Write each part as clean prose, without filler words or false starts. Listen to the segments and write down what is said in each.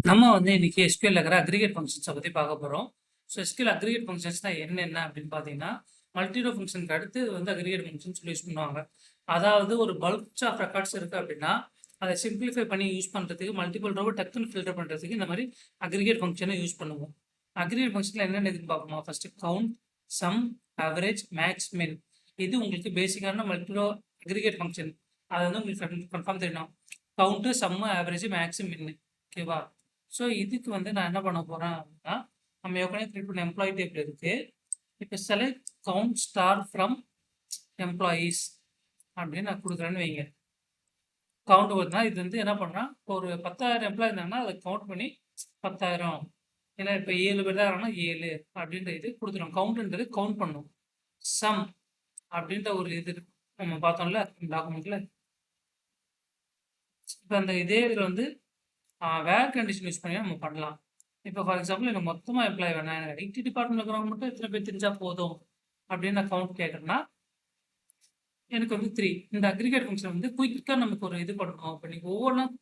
நம்ம வந்து இன்னைக்கு எஸ்கியூஎல் இருக்கிற அக்ரிகேட் ஃபங்க்ஷன்ஸை பற்றி பார்க்க போகிறோம். ஸோ எஸ்கியூஎல் அக்ரிகேட் ஃபங்க்ஷன்ஸ் தான் என்னென்ன அப்படின்னு பார்த்தீங்கன்னா, மல்டிரோ ஃபங்க்ஷனுக்கு அடுத்து இது வந்து அக்ரிகேட் ஃபங்க்ஷன் சொல்லி யூஸ் பண்ணுவாங்க. அதாவது ஒரு பல்க் ஆஃப் ரெக்கார்ட்ஸ் இருக்குது அப்படின்னா, அதை சிம்பிளிஃபை பண்ணி யூஸ் பண்ணுறதுக்கு மல்டிபிள் ரோவை டக்குன்னு ஃபில்டர் பண்ணுறதுக்கு இந்த மாதிரி அக்ரிகேட் ஃபங்க்ஷனை யூஸ் பண்ணுவோம். அக்ரிகேட் ஃபங்க்ஷனில் என்னென்ன இதுன்னு பார்ப்போமா? First count, sum, average, max, min. இது உங்களுக்கு பேசிக்கான மல்டிரோ அக்ரிகேட் ஃபங்க்ஷன். அதை வந்து உங்களுக்கு கன்ஃபார்ம் தெரியணும். கவுண்ட்டு, சம்மு, ஆவரேஜ், மேக்ஸ், மின்னு. ஓகேவா? ஸோ இதுக்கு வந்து நான் என்ன பண்ண போகிறேன் அப்படின்னா, நம்ம ஏற்கனவே கிரியேட் பண்ண எம்ப்ளாயி டேபிள் இருக்குது. இப்போ select count star from employees அப்படின்னு நான் கொடுக்குறேன்னு வைங்க. கவுண்ட் வருதுன்னா இது வந்து என்ன பண்ணால் ஒரு 10,000 எம்ப்ளாயி இருந்தாங்கன்னா அதை கவுண்ட் பண்ணி 10,000. ஏன்னா இப்போ 7 பேர் தான் இருக்காங்கன்னா 7 அப்படின்ற இது கொடுத்துரும். கவுண்ட்ன்றது கவுண்ட் பண்ணும். சம் அப்படின்ற ஒரு இது நம்ம பார்த்தோம்ல டாக்குமெண்ட்ல. இப்போ அந்த இதே இதில் வந்து வேர் கண்டிஷன் யூஸ் பண்ணி நம்ம பண்ணலாம். இப்போ ஃபார் எக்ஸாம்பிள் எனக்கு மொத்தமாக எம்ப்ளாய் வேணாம், எனக்கு ஐடி டிபார்ட்மெண்ட் இருக்கிறவங்க மட்டும் எத்தனை பேர் தெரிஞ்சால் போதும் அப்படின்னு நான் கவுண்ட் கேட்குறேன்னா, எனக்கு வந்து 3. இந்த அக்ரிகேட் ஃபங்க்ஷன் வந்து குயிக்காக நமக்கு ஒரு இது பண்ணணும். இப்போ நீங்கள் ஒவ்வொன்றும்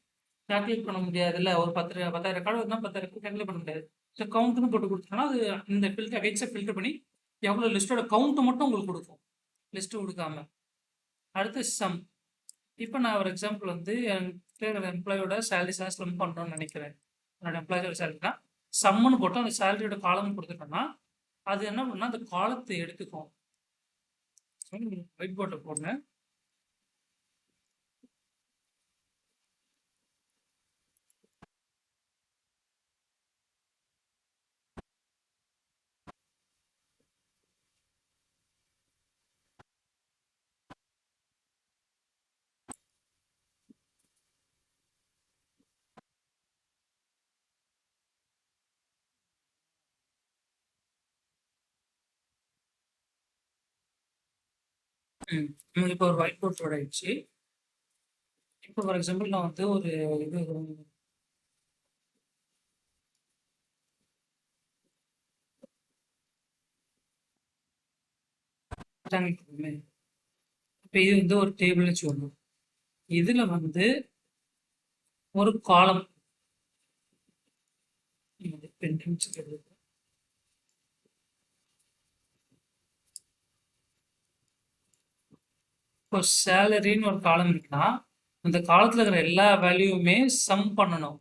கால்குலேட் பண்ண முடியாதுல்ல. ஒரு 10,000 ரெக்கார்டு இருந்தால் 10,000 கால்குலேட் பண்ண முடியாது. ஸோ கவுண்ட்னு போட்டு கொடுத்தோம்னா அது இந்த ஃபில்டர் அகைன்ஸ்டாக ஃபில்டர் பண்ணி எவ்வளோ லிஸ்ட்டோட கவுண்ட்டு மட்டும் உங்களுக்கு கொடுக்கும், லிஸ்ட்டு கொடுக்காம. அடுத்து சம். இப்போ நான் ஒரு எக்ஸாம்பிள் வந்து என் எம்ப்ளாயோட சேலரி ஸ்லம் பண்ணுறோன்னு நினைக்கிறேன். என்னோட எம்ப்ளாயோட சேலரினா சம்முன்னு போட்டு அந்த சேலரியோட காலம் கொடுத்துட்டோம்னா அது என்ன பண்ணால் அந்த காலத்தை எடுத்துக்கும். ஒயிட் போர்ட்டை போடுங்க. இப்போ ஒரு ஒயிட் போர்ட் லோட் ஆயிடுச்சு. இப்போ ஃபார் எக்ஸாம்பிள் நான் வந்து ஒரு இது இப்போ இது வந்து ஒரு டேபிள்னு வச்சுக்கணும். இதுல வந்து ஒரு காலம் இப்போ சேலரின்னு ஒரு காலம் இருக்குன்னா அந்த காலத்துல இருக்கிற எல்லா வேல்யூவுமே சம் பண்ணணும்.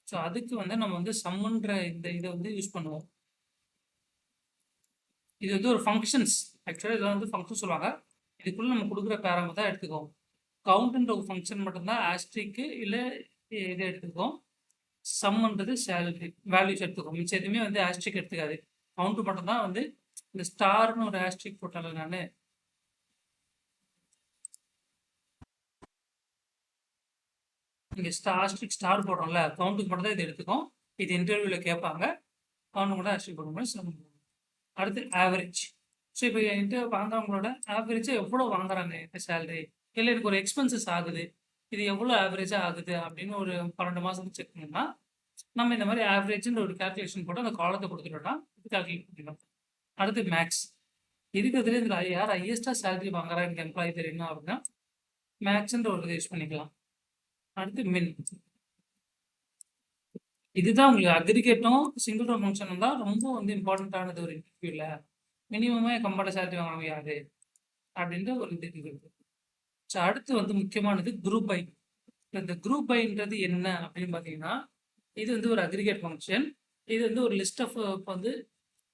ஸோ அதுக்கு வந்து நம்ம வந்து சம்முன்ற இந்த இதை வந்து யூஸ் பண்ணுவோம். இது வந்து ஒரு ஃபங்க்ஷன்ஸ். ஆக்சுவலாக இதெல்லாம் வந்து ஃபங்க்ஷன் சொல்லுவாங்க. இதுக்குள்ள நம்ம கொடுக்குற பேராமீட்டர் தான் எடுத்துக்கோம். கவுண்ட்ன்ற ஒரு ஃபங்க்ஷன் மட்டும்தான் ஆஸ்ட்ரிக்கு இல்லை இதை எடுத்துக்கோம். சம்ன்றது சேலரி வேல்யூஸ் எடுத்துக்கோம். மிச்சம் எதுவுமே வந்து ஆஸ்ட்ரிக் எடுத்துக்காது. கவுண்ட் மட்டும்தான் வந்து இந்த ஸ்டார்னு ஒரு ஆஸ்ட்ரிக் போட்டால நான் இங்கே ஆஸ்ட்ரிக் ஸ்டார் போடுறோம்ல, கவுண்ட்டுக்கு மட்டும் தான் இது எடுத்துக்கும். இது இன்டர்வியூவில் கேட்பாங்க. கவுண்ட் மட்டும் ஆஸ்ட்ரிக் போடும்போது அடுத்து ஆவரேஜ். ஸோ இப்போ என்கிட்ட வாங்குறவங்களோட ஆவரேஜாக எவ்வளோ வாங்குறாங்க இந்த சேலரி, இல்லை எனக்கு ஒரு எக்ஸ்பென்சஸ் ஆகுது, இது எவ்வளோ ஆவரேஜாக ஆகுது அப்படின்னு ஒரு 12 மாதத்துக்கு செக் பண்ணோம்னா நம்ம இந்த மாதிரி ஆவரேஜ்ன்ற ஒரு கால்குலேஷன் போட்டு அந்த காலத்தை கொடுத்துட்டோம்னா இது கால்குலேட் பண்ணிடலாம். அடுத்து மேக்ஸ். இருக்கிறதுல இதில் யார் ஹையஸ்டாக சேலரி வாங்குறா எனக்கு எம்ப்ளாயி தெரியணும் அப்படின்னா மேக்ஸ்ன்ற ஒரு இதை யூஸ் பண்ணிக்கலாம். அடுத்து மின். இதுதான் உங்களுக்கு அக்ரிகேட்டும் சிங்கிள் ரோ ஃபங்க்ஷனும் தான் ரொம்ப வந்து இம்பார்ட்டண்ட்டானது ஒரு இன்டர்வியூவில். மினிமமே கம்பார்ட் சேலரி வாங்கணும் யாரு அப்படின்ற ஒரு இது இருக்குது. ஸோ அடுத்து வந்து முக்கியமானது குரூப் பை. இந்த குரூப் பைன்றது என்ன அப்படின்னு பார்த்தீங்கன்னா, இது வந்து ஒரு அக்ரிகேட் ஃபங்க்ஷன். இது வந்து ஒரு லிஸ்ட் ஆஃப் இப்போ வந்து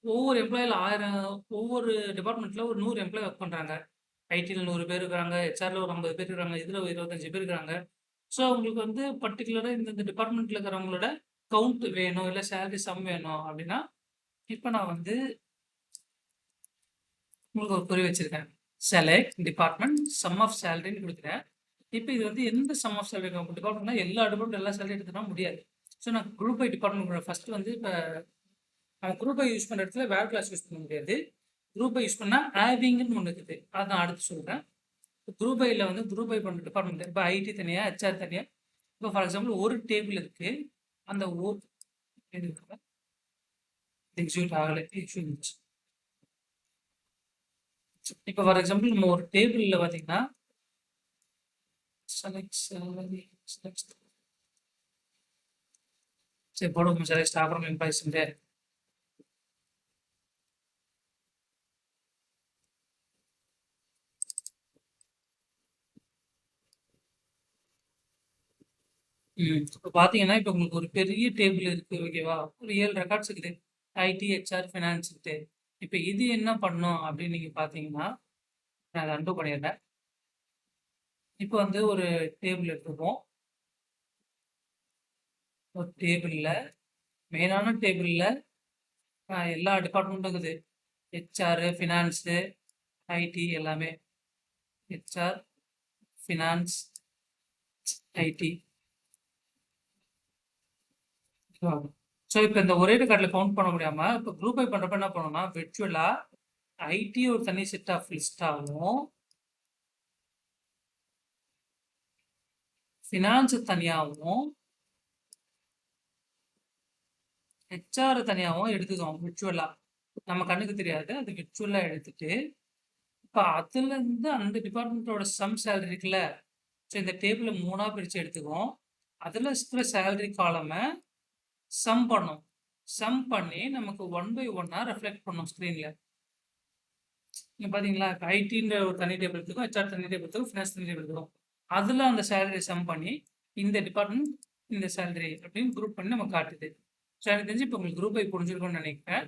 ஒவ்வொரு எம்ப்ளாயில் 1000 ஒவ்வொரு டிபார்ட்மெண்ட்டில் ஒரு 100 எம்ப்ளாய் ஒர்க் பண்ணுறாங்க. ஐடியில் 100 பேர் இருக்கிறாங்க, ஹெச்ஆரில் ஒரு 50 பேர் இருக்கிறாங்க, இதில் ஒரு 25 பேர் இருக்கிறாங்க. ஸோ அவங்களுக்கு வந்து பர்டிகுலராக இந்த டிபார்ட்மெண்ட்டில் இருக்கிறவங்களோட கவுண்ட் வேணும், இல்லை சேலரி சம் வேணும் அப்படின்னா இப்போ நான் வந்து உங்களுக்கு ஒரு குறி வச்சிருக்கேன். செலக்ட் டிபார்ட்மெண்ட் சம் ஆஃப் சேலரின்னு கொடுக்குறேன். இப்போ இது வந்து எந்த சம் ஆஃப் சேலரி டிபார்ட்மெண்ட்னா எல்லா டிபார்ட்மெண்ட் எல்லா சேலரி எடுத்துனா முடியாது. ஸோ நான் குரூப் பை டிபார்ட்மெண்ட் ஃபர்ஸ்ட் வந்து இப்போ நம்ம குரூப் பை யூஸ் பண்ணுற இடத்துல வேர் கிளாஸ் யூஸ் பண்ண முடியாது. குரூப் பை யூஸ் பண்ணால் ஆவிங்னு ஒன்று இருக்குது, அதை நான் அடுத்து சொல்கிறேன். குரூப் பையில் வந்து குரூப் பை பண்ணுற டிபார்ட்மெண்ட் இப்போ ஐடி தனியாக, ஹெச்ஆர் தனியாக. இப்போ ஃபார் எக்ஸாம்பிள் ஒரு டேபிள் இருக்குது, அந்த எக்ஸிக்யூட் ஆகலை எக்ஸிக்யூட். இப்போ ஃபார் எக்ஸாம்பிள் நம்ம ஒரு டேபிளில் பார்த்தீங்கன்னா select salary, சரி போடுவோம் select staff from employees ன்ட்டு. இப்போ பார்த்தீங்கன்னா, இப்போ உங்களுக்கு ஒரு பெரிய டேபிள் இருக்கு ஓகேவா? ஒரு 7 ரெக்கார்ட்ஸ் இருக்குது. ஐடி, ஹெச்ஆர், ஃபினான்ஸ்ன்ட்டு. இப்போ இது என்ன பண்ணும் அப்படின்னு நீங்க பார்த்தீங்கன்னா, நான் அத அன்டூ பண்ணிடுறேன். இப்போ வந்து ஒரு டேபிள் எடுத்துப்போம். ஒரு டேபிள்ல மெயினான டேபிள்ல எல்லா டிபார்ட்மெண்ட்டும் இருக்குது. ஹெச்ஆர், ஃபினான்ஸு, ஐடி எல்லாமே. HR, finance, IT. ஸோ இப்போ இந்த ஒரே ரெக்கார்டில் கவுண்ட் பண்ண முடியாம இப்போ குரூப் பை பண்ணுறப்ப என்ன பண்ணணும்னா விர்ச்சுவலா ஐடி ஒரு தனி செட் ஆஃப் லிஸ்ட் ஆகும், ஃபினான்ஸ் தனியாகவும் ஹெச்ஆர் தனியாகவும் எடுத்துக்குவோம் விர்ச்சுவலா. நம்ம கண்ணுக்கு தெரியாது, அது விர்ச்சுவலா எடுத்துட்டு இப்போ அதுலேருந்து அந்த டிபார்ட்மெண்ட்டோட சம் சேலரி இருக்குல்ல, ஸோ இந்த டேபிளை 3ஆ பிரித்து எடுத்துக்குவோம். அதில் இருக்கிற சேலரி காலமை சம் பண்ணும். சம் பண்ணி நமக்கு 1 by 1ஆ ரெஃப்ளெக்ட் பண்ணும் ஸ்க்ரீனில். நீங்கள் பார்த்தீங்களா, இப்போ ஐடின்ற ஒரு தனி டேபிள் எடுத்துக்கும், ஹெச்ஆர் தனி டேபிள் எடுத்துக்கும், ஃபினான்ஸ் தனி டேபிள் எடுத்துக்கும். அதில் அந்த சேலரி சம் பண்ணி இந்த டிபார்ட்மெண்ட் இந்த சேலரி அப்படின்னு குரூப் பண்ணி நமக்கு காட்டுது. ஸோ எனக்கு தெரிஞ்சு இப்போ உங்களுக்கு குரூப் பை புரிஞ்சிருக்கும்னு நினைக்கிறேன்,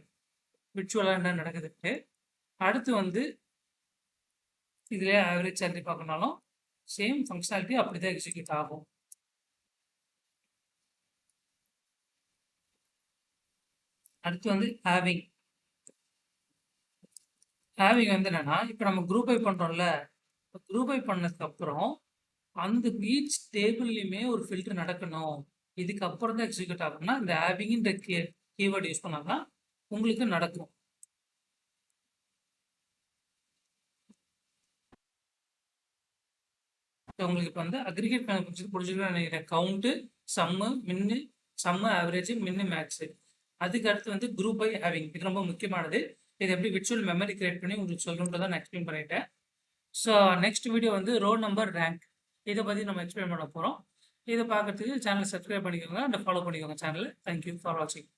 விர்ச்சுவலாக என்ன நடக்குதுட்டு. அடுத்து வந்து இதுலேயே ஆவரேஜ் சேலரி பார்க்கணுனாலும் சேம் ஃபங்க்ஷனாலிட்டி அப்படி தான் எக்ஸிக்யூட் ஆகும். அடுத்து வந்து ஹேவிங். ஹேவிங் வந்து என்னன்னா, இப்போ நம்ம குரூப் பை பண்ணுறோம்ல, குரூப் பை பண்ணதுக்கு அப்புறம் அந்த ஈச் டேபிள்லையுமே ஒரு ஃபில்டர் நடக்கணும், இதுக்கு அப்புறம் தான் எக்ஸிக்யூட் ஆகும்னா இந்த ஹேவிங்ன்ற கீவேர்டு யூஸ் பண்ணாதான் உங்களுக்கு நடக்கும். உங்களுக்கு இப்போ வந்து அக்ரிகேட் புரிஞ்சுக்கணும்னு நினைக்கிறேன். கவுண்ட்டு, சம்மு, மின்னு, சம்மு, ஆவரேஜ், மின்னு, மேக்ஸு. அதுக்கு அடுத்து வந்து குரூப் பை ஹேவிங். இது ரொம்ப முக்கியமானது. இது எப்படி விர்ச்சுவல் மெமரி கிரியேட் பண்ணி உங்களுக்கு சொல்லணுன்றதை நான் எக்ஸ்பிளைன் பண்ணிட்டேன். ஸோ நெக்ஸ்ட் வீடியோ வந்து ரோல் நம்பர் ரேங்க் இதை பற்றி நம்ம எக்ஸ்பிளைன் பண்ண போகிறோம். இதை பார்க்கறதுக்கு சேனலை சப்ஸ்கிரைப் பண்ணிக்கோங்க அண்ட் ஃபாலோ பண்ணிக்கோங்க சேனலை. தேங்க்யூ ஃபார் வாட்சிங்.